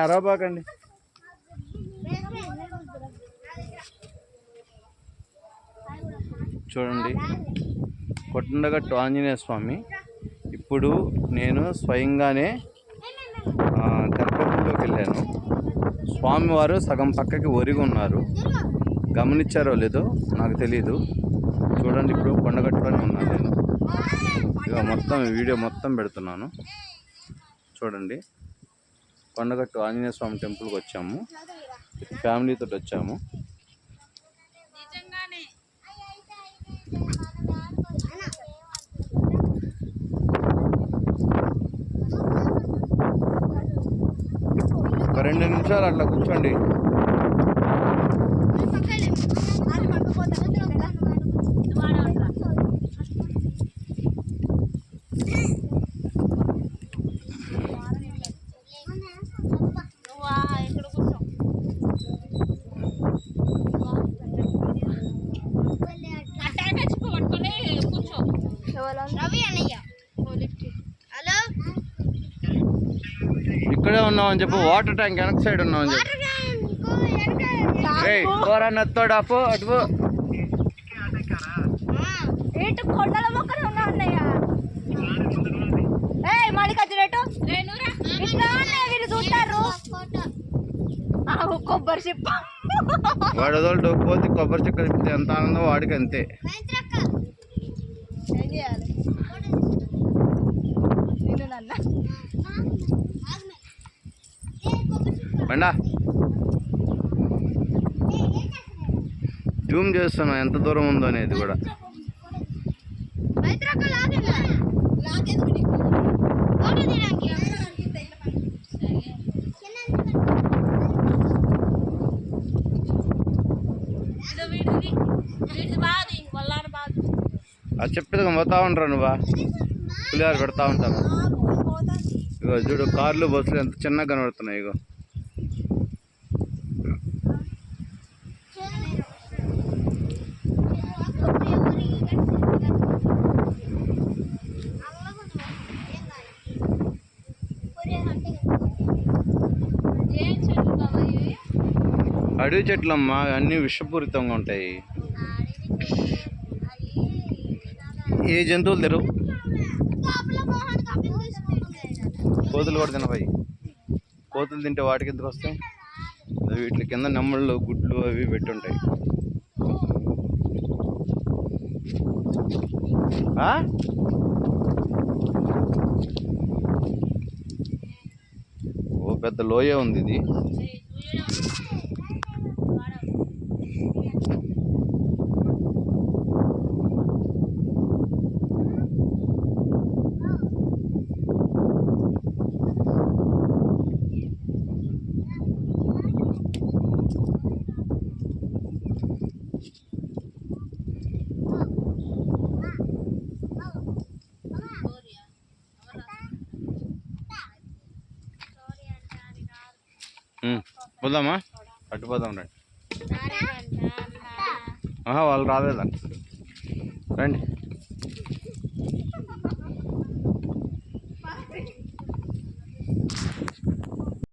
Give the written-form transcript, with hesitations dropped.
అరవబాకండి. చూడండి, కొండగట్టు ఆంజనేయ స్వామి. ఇప్పుడు నేను స్వయంగానే గర్భగుడిలోకి వెళ్ళాను. స్వామివారు సగం పక్కకి ఒరిగి ఉన్నారు. గమనించారో లేదో నాకు తెలీదు. చూడండి, ఇప్పుడు కొండగట్టులోనే ఉన్నాను నేను. ఇక మొత్తం వీడియో మొత్తం పెడుతున్నాను. చూడండి, కొండగట్టు ఆంజనేయ స్వామి టెంపుల్కి వచ్చాము. ఫ్యామిలీతో వచ్చాము. ఒక 2 నిమిషాలు అట్లా కూర్చోండి. ఇక్కడే ఉన్నామని చెప్పు. వాటర్ ట్యాంక్ వెనక సైడ్ ఉన్నామని చెప్పు. నత్తోడాపు అటు కొండల మొక్కలు ఉన్నాయా? వీళ్ళు చూస్తారు. కొబ్బరి చిప్ప వాడు వదలకపోతే కొబ్బరి చిక్క తిప్పితే ఎంత ఆనందం వాడికి అంతే. బండా జూమ్ చేస్తున్నా ఎంత దూరం ఉందో అనేది కూడా. అది చెప్పేది పోతా ఉంటారు నువ్వా? పులిహార పెడతా ఉంటాను. ఇగో చూడు, కార్లు బస్సులు ఎంత చిన్నగా కనబడుతున్నాయి. ఇగో అడవి చెట్లమ్మా, అన్నీ విషపూరితంగా ఉంటాయి. ఏ జంతువులు తెరవు. కోతులు కూడా తినవాయి. కోతులు తింటే వాటికి ఎందుకు వస్తాయి? వీటి కింద నెమ్మళ్ళు గుడ్లు అవి పెట్టుంటాయి. ఓ పెద్ద లోయ ఉంది ఇది. పోదామా? అట్టుపోదాం రండి. వాళ్ళు రాలేదా? రండి.